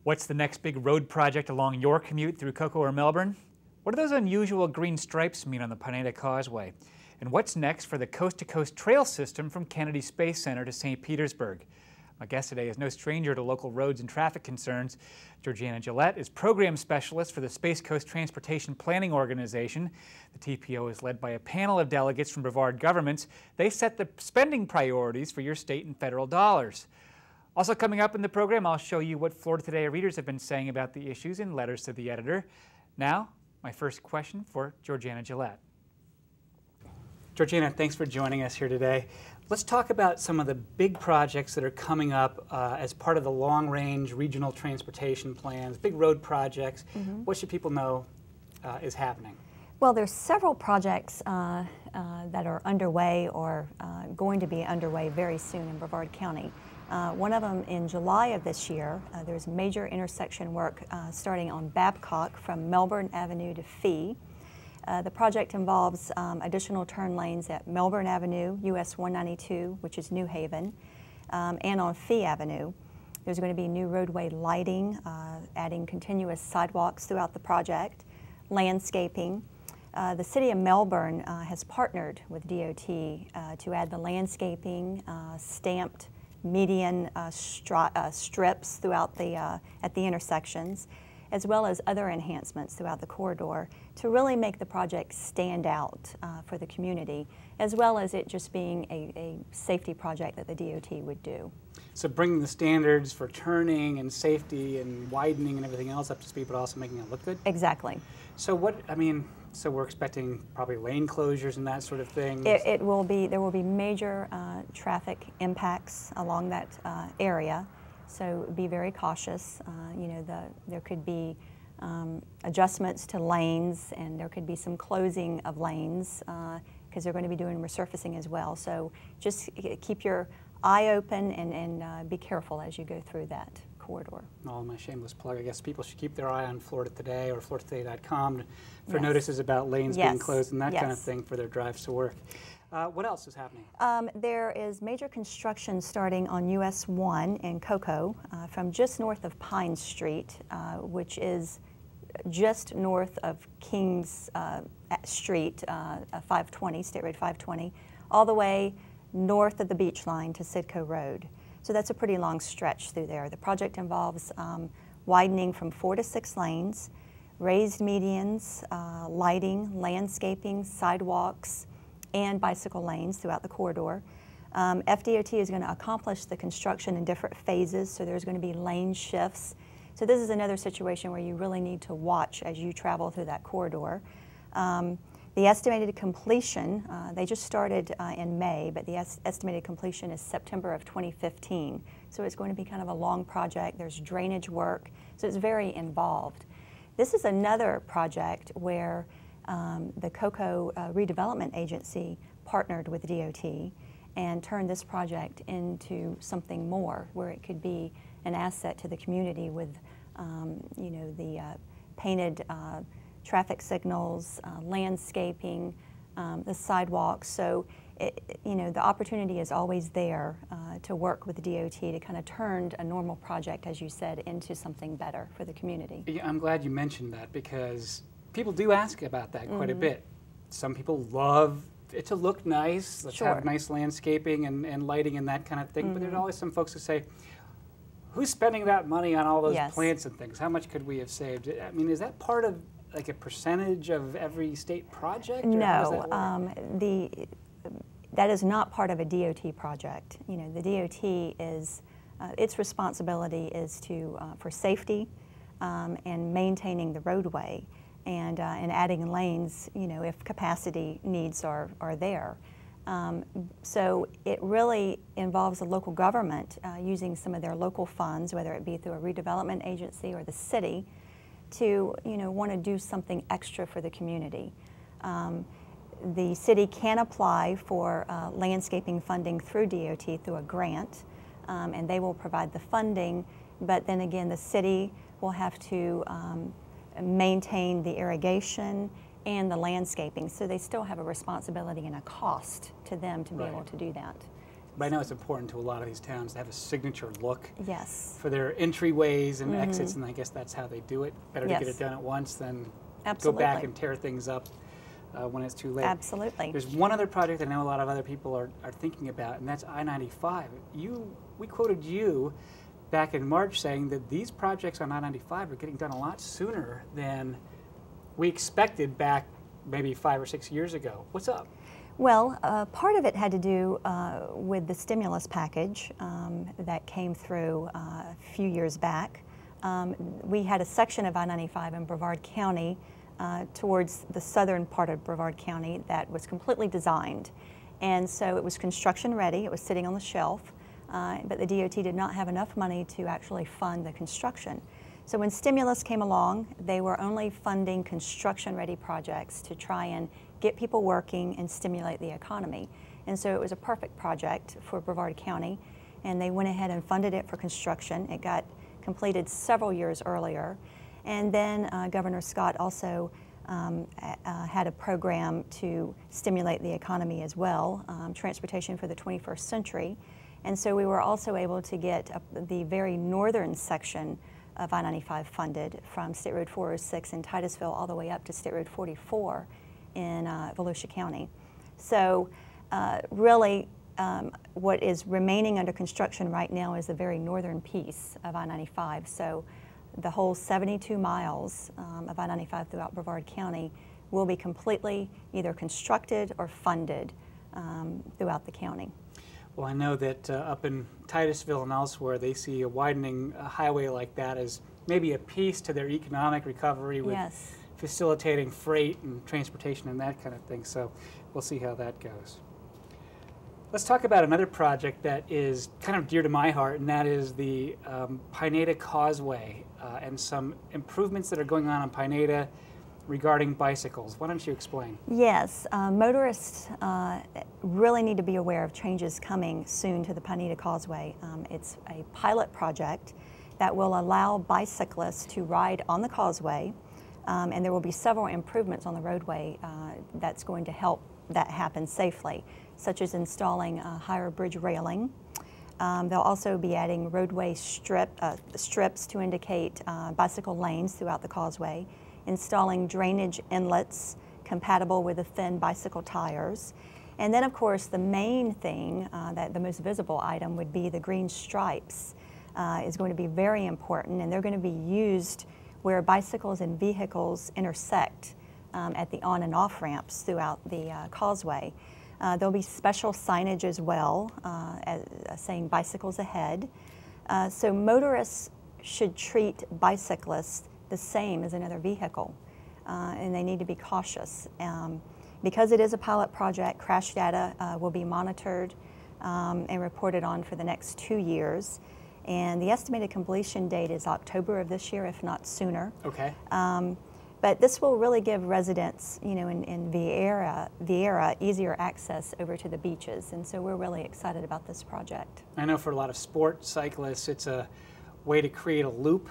What's the next big road project along your commute through Cocoa or Melbourne? What do those unusual green stripes mean on the Pineda Causeway? And what's next for the coast-to-coast trail system from Kennedy Space Center to St. Petersburg? My guest today is no stranger to local roads and traffic concerns. Georgiana Gillette is program specialist for the Space Coast Transportation Planning Organization. The TPO is led by a panel of delegates from Brevard governments. They set the spending priorities for your state and federal dollars. Also coming up in the program, I'll show you what Florida Today readers have been saying about the issues in letters to the editor. Now, my first question for Georgiana Gillette. Georgiana, thanks for joining us here today. Let's talk about some of the big projects that are coming up as part of the long-range regional transportation plans, big road projects. What should people know is happening? Well, there's several projects that are underway or going to be underway very soon in Brevard County. One of them in July of this year, there's major intersection work starting on Babcock from Melbourne Avenue to Fee. The project involves additional turn lanes at Melbourne Avenue, US 192, which is New Haven, and on Fee Avenue. There's going to be new roadway lighting, adding continuous sidewalks throughout the project, landscaping. The City of Melbourne has partnered with DOT to add the landscaping, stamped median strips throughout at the intersections, as well as other enhancements throughout the corridor to really make the project stand out for the community, as well as it just being a safety project that the DOT would do. So bringing the standards for turning and safety and widening and everything else up to speed, but also making it look good? Exactly. So so we're expecting probably lane closures and that sort of thing? There will be major traffic impacts along that area. So be very cautious. There could be adjustments to lanes, and there could be some closing of lanes because they're going to be doing resurfacing as well. So just keep your eye open and be careful as you go through that corridor. Well, my shameless plug, I guess people should keep their eye on Florida Today or FloridaToday.com for notices about lanes being closed and that kind of thing for their drives to work. What else is happening? There is major construction starting on US 1 in Cocoa from just north of Pine Street, which is just north of Kings Street, 520, State Road 520, all the way north of the beach line to Sidco Road. So that's a pretty long stretch through there. The project involves widening from 4 to 6 lanes, raised medians, lighting, landscaping, sidewalks, and bicycle lanes throughout the corridor. FDOT is going to accomplish the construction in different phases, so there's going to be lane shifts. So this is another situation where you really need to watch as you travel through that corridor. The estimated completion, they just started in May, but the estimated completion is September of 2015. So it's going to be kind of a long project. There's drainage work, so it's very involved. This is another project where the Cocoa Redevelopment Agency partnered with DOT and turned this project into something more, where it could be an asset to the community with, the painted traffic signals, landscaping, the sidewalks. So, the opportunity is always there to work with DOT to kind of turn a normal project, as you said, into something better for the community. Yeah, I'm glad you mentioned that because people do ask about that quite a bit. Some people love it to look nice. Let's have nice landscaping and lighting and that kind of thing. But there's always some folks who say, who's spending that money on all those plants and things? How much could we have saved? I mean, is that part of like a percentage of every state project? No, that is not part of a DOT project. The DOT is, its responsibility is for safety and maintaining the roadway and adding lanes, if capacity needs are there. So it really involves the local government using some of their local funds, whether it be through a redevelopment agency or the city, to want to do something extra for the community. The city can apply for landscaping funding through DOT through a grant, and they will provide the funding, but then again the city will have to maintain the irrigation and the landscaping, so they still have a responsibility and a cost to them to be able to do that. But I know it's important to a lot of these towns to have a signature look Yes. for their entryways and exits, and I guess that's how they do it. Better to get Yes. it done at once than Absolutely. go back and tear things up when it's too late. Absolutely. There's one other project I know a lot of other people are thinking about, and that's I-95. We quoted you back in March saying that these projects on I-95 are getting done a lot sooner than we expected back maybe 5 or 6 years ago. What's up? Well, part of it had to do with the stimulus package that came through a few years back. We had a section of I-95 in Brevard County towards the southern part of Brevard County that was completely designed. And so it was construction ready, it was sitting on the shelf, but the DOT did not have enough money to actually fund the construction. So when stimulus came along, they were only funding construction-ready projects to try and get people working and stimulate the economy. And so it was a perfect project for Brevard County, and they went ahead and funded it for construction. It got completed several years earlier. And then Governor Scott also had a program to stimulate the economy as well, transportation for the 21st century. And so we were also able to get the very northern section of I-95 funded from State Road 406 in Titusville all the way up to State Road 44 in Volusia County. So really what is remaining under construction right now is the very northern piece of I-95. So the whole 72 miles of I-95 throughout Brevard County will be completely either constructed or funded throughout the county. Well, I know that up in Titusville and elsewhere, they see a widening highway like that as maybe a piece to their economic recovery with Yes. facilitating freight and transportation and that kind of thing. So we'll see how that goes. Let's talk about another project that is kind of dear to my heart, and that is the Pineda Causeway and some improvements that are going on Pineda regarding bicycles. Why don't you explain? Yes, motorists really need to be aware of changes coming soon to the Pineda Causeway. It's a pilot project that will allow bicyclists to ride on the causeway, and there will be several improvements on the roadway that's going to help that happen safely, such as installing a higher bridge railing. They'll also be adding roadway strips to indicate bicycle lanes throughout the causeway, installing drainage inlets compatible with the thin bicycle tires. And then, of course, the main thing, that the most visible item would be the green stripes is going to be very important, and they're going to be used where bicycles and vehicles intersect at the on and off ramps throughout the causeway. There'll be special signage as well, saying bicycles ahead. So motorists should treat bicyclists the same as another vehicle, and they need to be cautious. Because it is a pilot project, crash data will be monitored and reported on for the next 2 years. And the estimated completion date is October of this year, if not sooner. Okay. But this will really give residents, you know, in Vieira easier access over to the beaches. And so we're really excited about this project. I know for a lot of sport cyclists, it's a way to create a loop.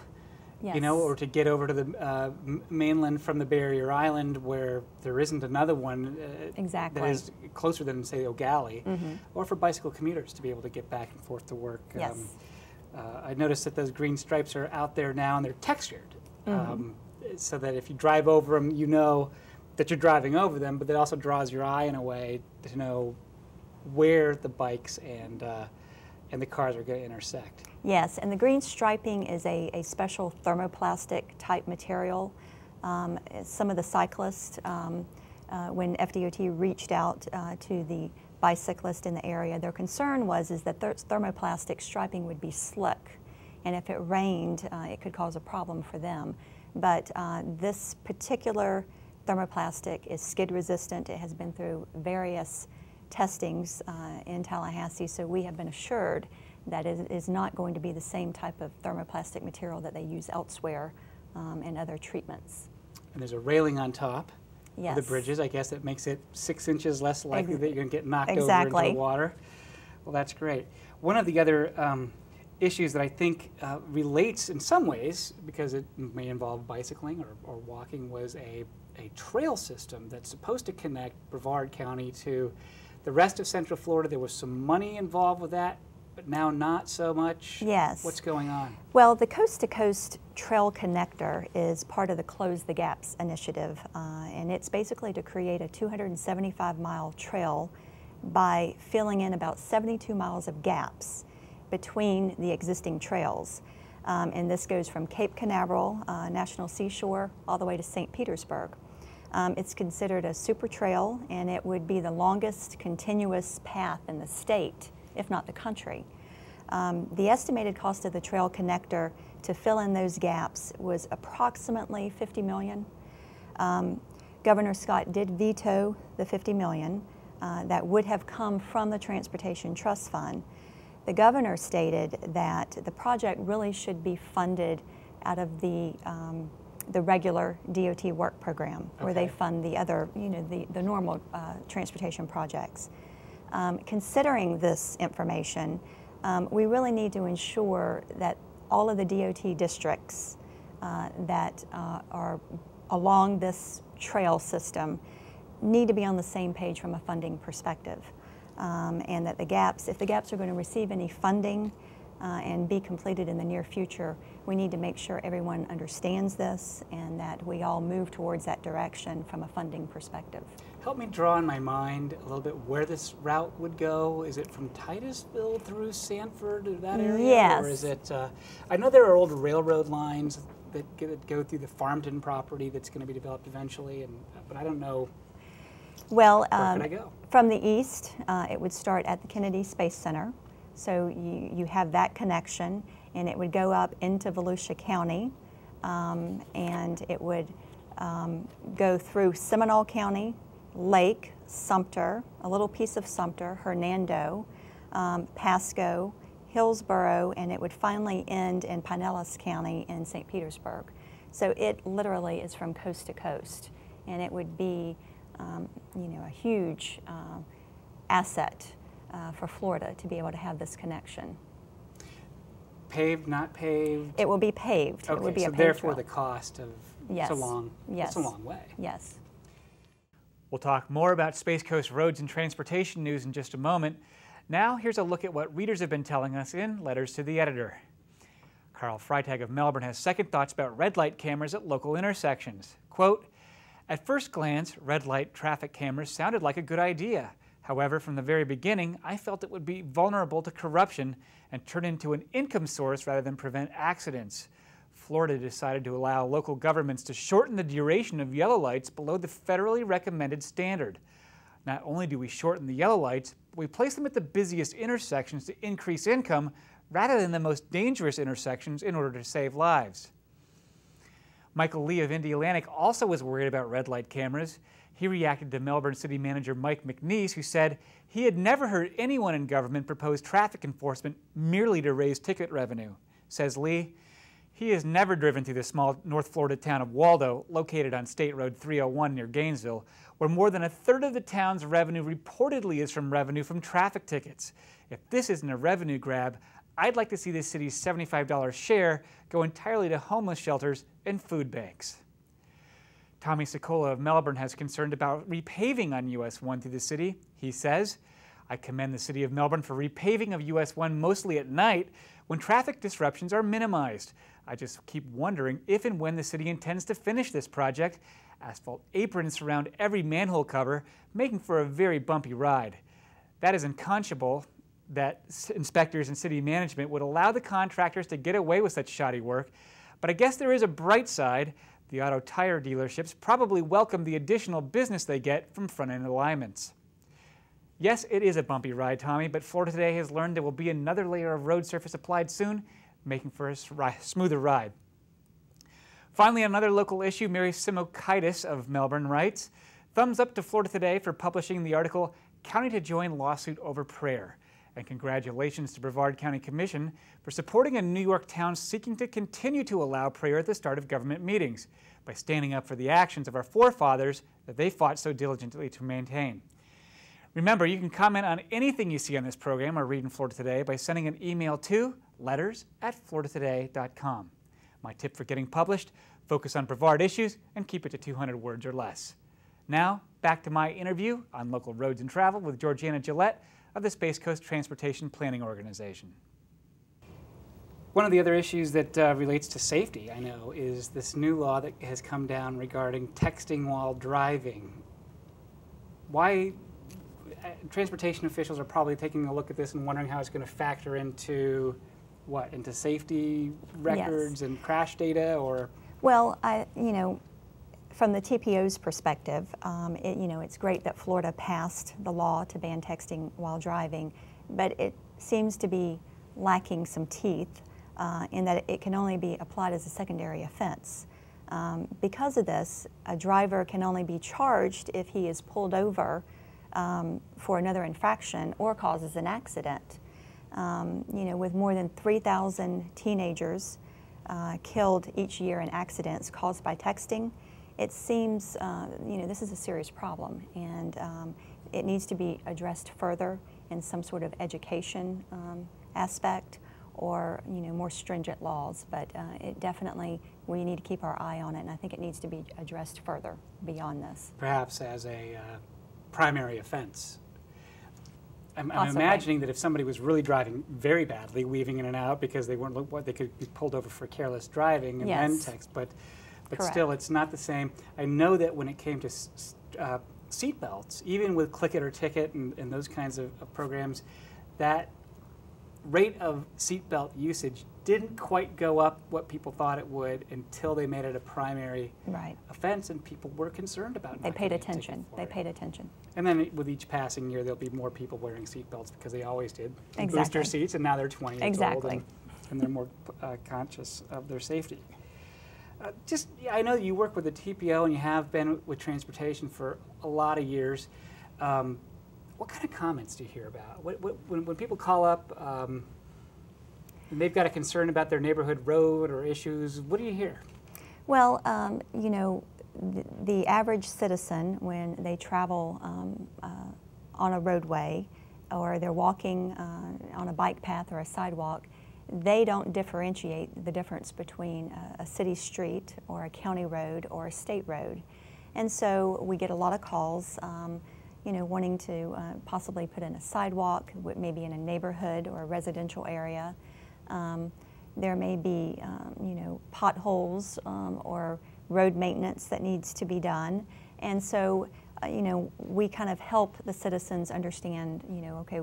Yes. You know, or to get over to the mainland from the barrier island where there isn't another one Exactly. that is closer than, say, O'Galley, or for bicycle commuters to be able to get back and forth to work. Yes. I noticed that those green stripes are out there now, and they're textured, so that if you drive over them, you know that you're driving over them, but that also draws your eye in a way to know where the bikes and the cars are going to intersect. Yes, and the green striping is a special thermoplastic type material. Some of the cyclists, when FDOT reached out to the bicyclists in the area, their concern was that thermoplastic striping would be slick, and if it rained, it could cause a problem for them. But this particular thermoplastic is skid resistant. It has been through various testings in Tallahassee, so we have been assured that it is not going to be the same type of thermoplastic material that they use elsewhere in other treatments. And there's a railing on top Yes. of the bridges. I guess it makes it 6 inches less likely that you're going to get knocked over Exactly. into the water. Well, that's great. One of the other issues that I think relates in some ways, because it may involve bicycling or walking, was a trail system that's supposed to connect Brevard County to The rest of Central Florida, there was some money involved with that, but now not so much. Yes. What's going on? Well, the Coast to Coast Trail Connector is part of the Close the Gaps initiative, and it's basically to create a 275-mile trail by filling in about 72 miles of gaps between the existing trails. And this goes from Cape Canaveral National Seashore all the way to St. Petersburg. It's considered a super trail, and it would be the longest continuous path in the state, if not the country. The estimated cost of the trail connector to fill in those gaps was approximately $50 million. Governor Scott did veto the $50 million that would have come from the Transportation Trust Fund. The governor stated that the project really should be funded out of the regular DOT work program, where they fund the other, the normal transportation projects. Considering this information, we really need to ensure that all of the DOT districts that are along this trail system need to be on the same page from a funding perspective. And that the gaps, if the gaps are going to receive any funding and be completed in the near future, we need to make sure everyone understands this and that we all move towards that direction from a funding perspective. Help me draw in my mind a little bit where this route would go. Is it from Titusville through Sanford or that area? Yes. Or is it, I know there are old railroad lines that go through the Farmington property that's going to be developed eventually, but I don't know. Well, where could I go? From the east, it would start at the Kennedy Space Center. So you have that connection, and it would go up into Volusia County, and it would go through Seminole County, Lake, Sumter, a little piece of Sumter, Hernando, Pasco, Hillsborough, and it would finally end in Pinellas County in St. Petersburg. So it literally is from coast to coast, and it would be a huge asset for Florida to be able to have this connection. Paved, not paved? It will be paved. Okay, it would be so a paved therefore trail. the cost of Yes. it's a long way. Yes. We'll talk more about Space Coast roads and transportation news in just a moment. Now, here's a look at what readers have been telling us in letters to the editor. Carl Freitag of Melbourne has second thoughts about red light cameras at local intersections. Quote, "At first glance, red light traffic cameras sounded like a good idea. However, from the very beginning, I felt it would be vulnerable to corruption and turn into an income source rather than prevent accidents. Florida decided to allow local governments to shorten the duration of yellow lights below the federally recommended standard. Not only do we shorten the yellow lights, but we place them at the busiest intersections to increase income rather than the most dangerous intersections in order to save lives." Michael Lee of Indy Atlantic also was worried about red light cameras. He reacted to Melbourne City Manager Mike McNeese, who said he had never heard anyone in government propose traffic enforcement merely to raise ticket revenue. Says Lee, he has never driven through the small North Florida town of Waldo, located on State Road 301 near Gainesville, where more than a third of the town's revenue reportedly is from revenue from traffic tickets. If this isn't a revenue grab, I'd like to see the city's $75 share go entirely to homeless shelters and food banks. Tommy Sokola of Melbourne has concerned about repaving on US 1 through the city. He says, "I commend the city of Melbourne for repaving of US 1 mostly at night when traffic disruptions are minimized. I just keep wondering if and when the city intends to finish this project. Asphalt aprons surround every manhole cover, making for a very bumpy ride. That is unconscionable that inspectors and city management would allow the contractors to get away with such shoddy work, but I guess there is a bright side. The auto tire dealerships probably welcome the additional business they get from front-end alignments." Yes, it is a bumpy ride, Tommy, but Florida Today has learned there will be another layer of road surface applied soon, making for a smoother ride. Finally, another local issue, Mary Simokaitis of Melbourne writes, "Thumbs up to Florida Today for publishing the article, 'County to Join Lawsuit Over Prayer.' And congratulations to Brevard County Commission for supporting a New York town seeking to continue to allow prayer at the start of government meetings by standing up for the actions of our forefathers that they fought so diligently to maintain." Remember, you can comment on anything you see on this program or read in Florida Today by sending an email to letters@floridatoday.com. My tip for getting published, focus on Brevard issues and keep it to 200 words or less. Now, back to my interview on local roads and travel with Georgiana Gillette of the Space Coast Transportation Planning Organization. One of the other issues that relates to safety, I know, is this new law that has come down regarding texting while driving. Why transportation officials are probably taking a look at this and wondering how it's going to factor into what? Into safety records and crash data, or? Well, from the TPO's perspective, it's great that Florida passed the law to ban texting while driving, but it seems to be lacking some teeth in that it can only be applied as a secondary offense. Because of this, a driver can only be charged if he is pulled over for another infraction or causes an accident. With more than 3,000 teenagers killed each year in accidents caused by texting, it seems, this is a serious problem, and it needs to be addressed further in some sort of education aspect, or more stringent laws. But it definitely, we need to keep our eye on it, and I think it needs to be addressed further beyond this. Perhaps as a primary offense. I'm Possibly. imagining that if somebody was really driving very badly, weaving in and out because they weren't, they could be pulled over for careless driving and then text, but still, it's not the same. I know that when it came to seat belts, even with Click It or Ticket and those kinds of programs, that rate of seatbelt usage didn't quite go up what people thought it would until they made it a primary offense, and people were concerned about it. They paid attention. They paid attention. And then with each passing year, there'll be more people wearing seatbelts because they always did. Exactly. Booster seats, and now they're 20 years Exactly. old, and they're more conscious of their safety. I know you work with the TPO and you have been with transportation for a lot of years. What kind of comments do you hear about? When people call up and they've got a concern about their neighborhood road or issues, what do you hear? Well, the average citizen, when they travel on a roadway or they're walking on a bike path or a sidewalk, they don't differentiate the difference between a city street or a county road or a state road. And so we get a lot of calls wanting to possibly put in a sidewalk, maybe in a neighborhood or a residential area. There may be, potholes or road maintenance that needs to be done. And so, we kind of help the citizens understand, okay,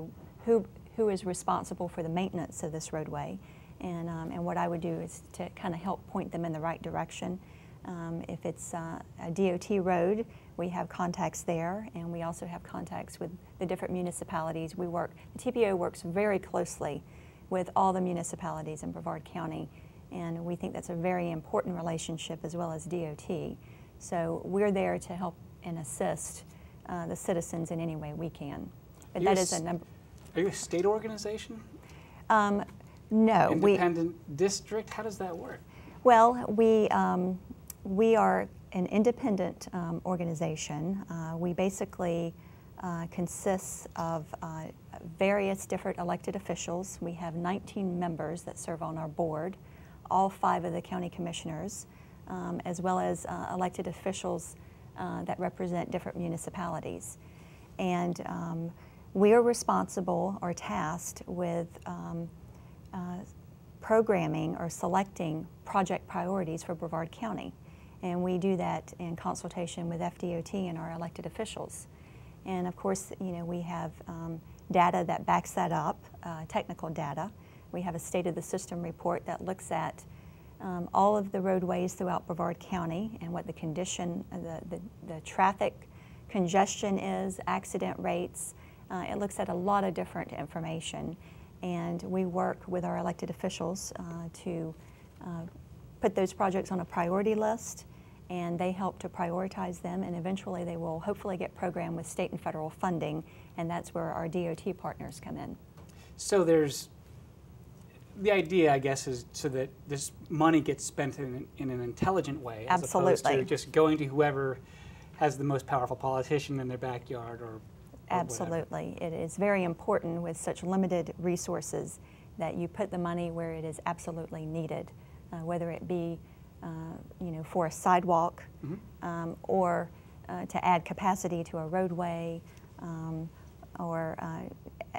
who is responsible for the maintenance of this roadway. And what I would do is to kind of help point them in the right direction. If it's a DOT road, we have contacts there, and we also have contacts with the different municipalities. The TPO works very closely with all the municipalities in Brevard County, and we think that's a very important relationship, as well as DOT. So we're there to help and assist the citizens in any way we can. But that is a number. Are you a state organization? No. Independent district? How does that work? Well, we are an independent organization. We basically consist of various different elected officials. We have 19 members that serve on our board, all 5 of the county commissioners, as well as elected officials that represent different municipalities. And we are responsible or tasked with programming or selecting project priorities for Brevard County. And we do that in consultation with FDOT and our elected officials. And of course, we have data that backs that up, technical data. We have a state of the system report that looks at all of the roadways throughout Brevard County and what the condition, the traffic congestion is, accident rates. It looks at a lot of different information. And we work with our elected officials to put those projects on a priority list, and they help to prioritize them, and eventually they will hopefully get programmed with state and federal funding, and that's where our DOT partners come in. So there's, the idea, I guess, is so that this money gets spent in an intelligent way, as opposed to just going to whoever has the most powerful politician in their backyard or Absolutely. Whatever. It is very important with such limited resources that you put the money where it is absolutely needed, whether it be for a sidewalk or to add capacity to a roadway, or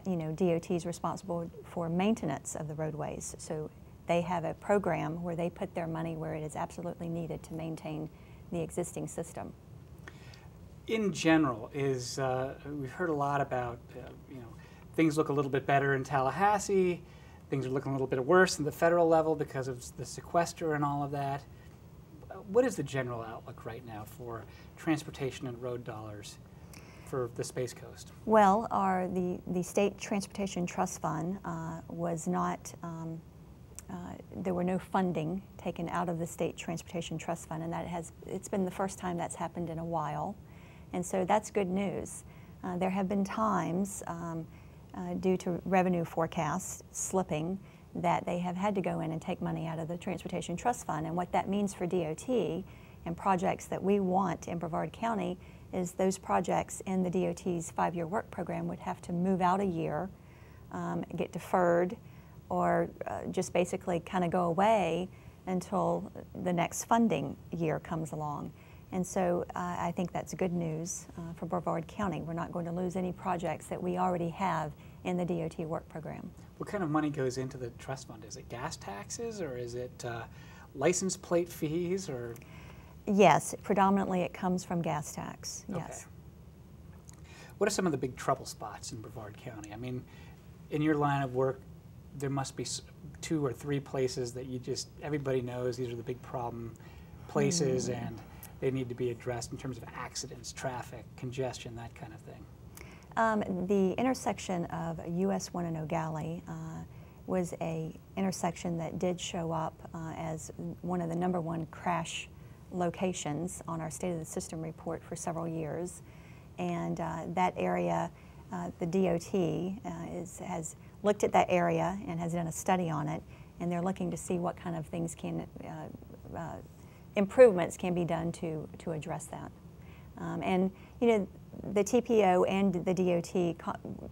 DOT is responsible for maintenance of the roadways. So they have a program where they put their money where it is absolutely needed to maintain the existing system. In general, we've heard a lot about things look a little bit better in Tallahassee, things are looking a little bit worse in the federal level because of the sequester and all of that. What is the general outlook right now for transportation and road dollars for the Space Coast? Well, the State Transportation Trust Fund was not, there were no funding taken out of the State Transportation Trust Fund, and it's been the first time that's happened in a while. And so that's good news. There have been times, due to revenue forecasts slipping, that they have had to go in and take money out of the Transportation Trust Fund. And what that means for DOT and projects that we want in Brevard County is those projects in the DOT's 5-year work program would have to move out a year, get deferred, or just basically kind of go away until the next funding year comes along. And so I think that's good news for Brevard County. We're not going to lose any projects that we already have in the DOT work program. What kind of money goes into the trust fund? Is it gas taxes, or is it license plate fees, or? Yes, predominantly it comes from gas tax, yes. Okay. What are some of the big trouble spots in Brevard County? I mean, in your line of work, there must be 2 or 3 places that everybody knows these are the big problem places, and they need to be addressed in terms of accidents, traffic, congestion, that kind of thing. The intersection of US 1 and O'Galley was a intersection that did show up as one of the #1 crash locations on our State of the System report for several years. And that area, the DOT has looked at that area and has done a study on it, and they're looking to see what kind of things improvements can be done to address that. And the TPO and the DOT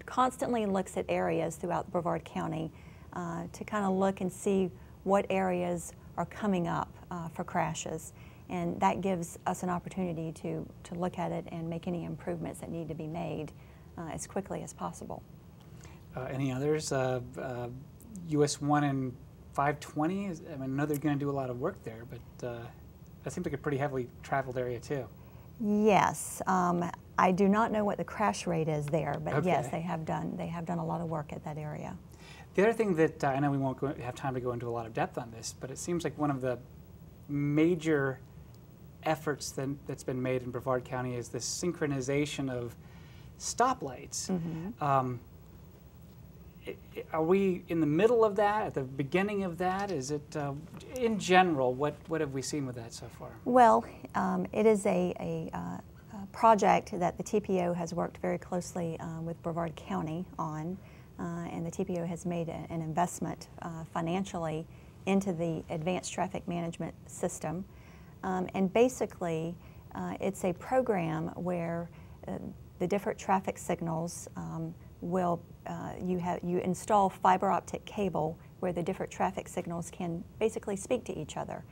constantly looks at areas throughout Brevard County to kind of look and see what areas are coming up for crashes. And that gives us an opportunity to look at it and make any improvements that need to be made as quickly as possible. Any others? US 1 and 520? I know they're going to do a lot of work there, but that seems like a pretty heavily traveled area too. Yes, I do not know what the crash rate is there, but okay. Yes, they have done a lot of work at that area. The other thing that I know we won't have time to go into a lot of depth on this, but it seems like one of the major efforts that's been made in Brevard County is this synchronization of stoplights. Mm-hmm. Are we in the middle of that, at the beginning of that? Is it, in general, what have we seen with that so far? Well, it is a project that the TPO has worked very closely with Brevard County on, and the TPO has made an investment financially into the advanced traffic management system. And basically, it's a program where the different traffic signals you install fiber optic cable where the different traffic signals can basically speak to each other.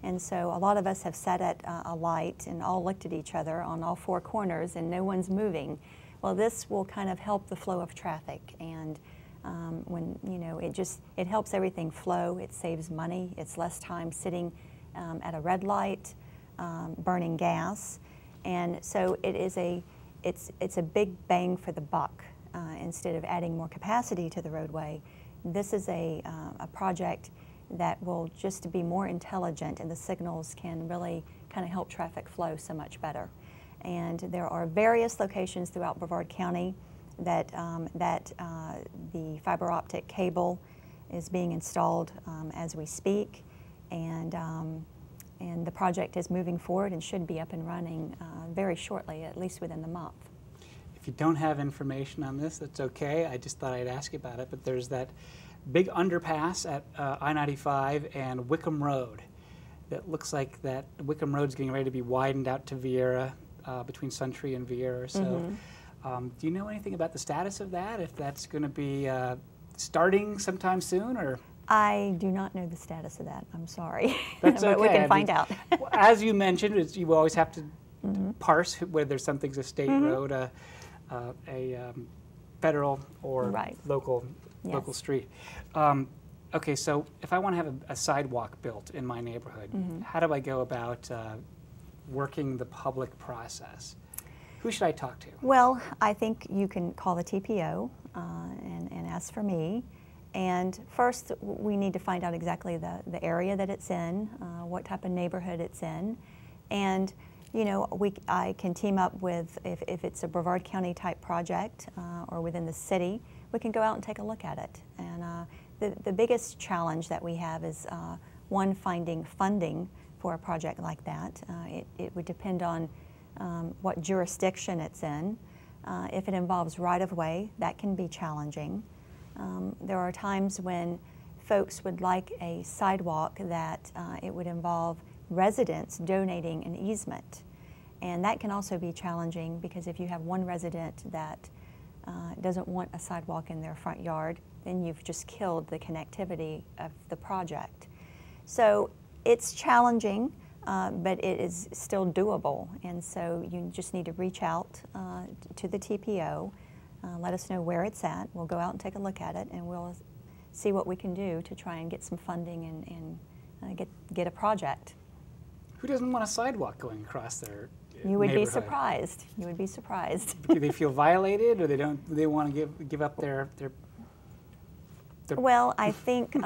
And so a lot of us have sat at a light and all looked at each other on all 4 corners and no one's moving. Well, this will kind of help the flow of traffic, and when it helps everything flow. It saves money. It's less time sitting at a red light, burning gas, and so it's a big bang for the buck. Instead of adding more capacity to the roadway, this is a project that will just be more intelligent, and the signals can really kind of help traffic flow so much better. And there are various locations throughout Brevard County that the fiber optic cable is being installed as we speak, and the project is moving forward and should be up and running very shortly, at least within the month. If you don't have information on this, that's okay. I just thought I'd ask you about it. But there's that big underpass at I-95 and Wickham Road that looks like that Wickham Road's getting ready to be widened out to Viera, between Suntree and Viera. So do you know anything about the status of that, if that's going to be starting sometime soon? Or I do not know the status of that. I'm sorry. That's but okay. we can find out. As you mentioned, you always have to parse whether something's a state road, a federal or local street. Okay, so if I want to have a sidewalk built in my neighborhood, how do I go about working the public process? Who should I talk to? Well, I think you can call the TPO and ask for me. And first, we need to find out exactly the area that it's in, what type of neighborhood it's in. And, you know, I can team up with, if it's a Brevard County type project or within the city, we can go out and take a look at it. And the biggest challenge that we have is, one, finding funding for a project like that. It would depend on what jurisdiction it's in. If it involves right-of-way, that can be challenging. There are times when folks would like a sidewalk that it would involve residents donating an easement. And that can also be challenging because if you have one resident that doesn't want a sidewalk in their front yard, then you've just killed the connectivity of the project. So it's challenging, but it is still doable. And so you just need to reach out to the TPO, let us know where it's at. We'll go out and take a look at it, and we'll see what we can do to try and get some funding and get a project. Who doesn't want a sidewalk going across their You would be surprised. You would be surprised. Do they feel violated, or they don't? Do they want to give up their Well, I think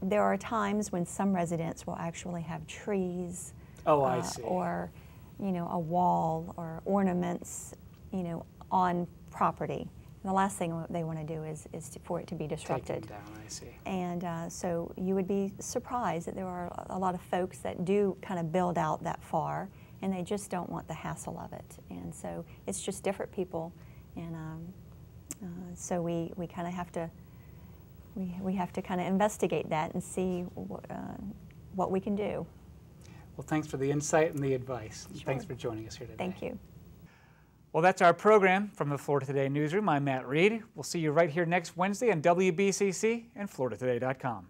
there are times when some residents will actually have trees. Oh, I see. Or, you know, a wall or ornaments, you know, on property. And the last thing they want to do is for it to be disrupted. Take them down, I see. And so you would be surprised that there are a lot of folks that do kind of build out that far, and they just don't want the hassle of it. And so it's just different people, and so we kind of have to we have to kind of investigate that and see what we can do. Well, thanks for the insight and the advice. Sure. Thanks for joining us here today. Thank you. Well, that's our program from the Florida Today newsroom. I'm Matt Reed. We'll see you right here next Wednesday on WBCC and FloridaToday.com.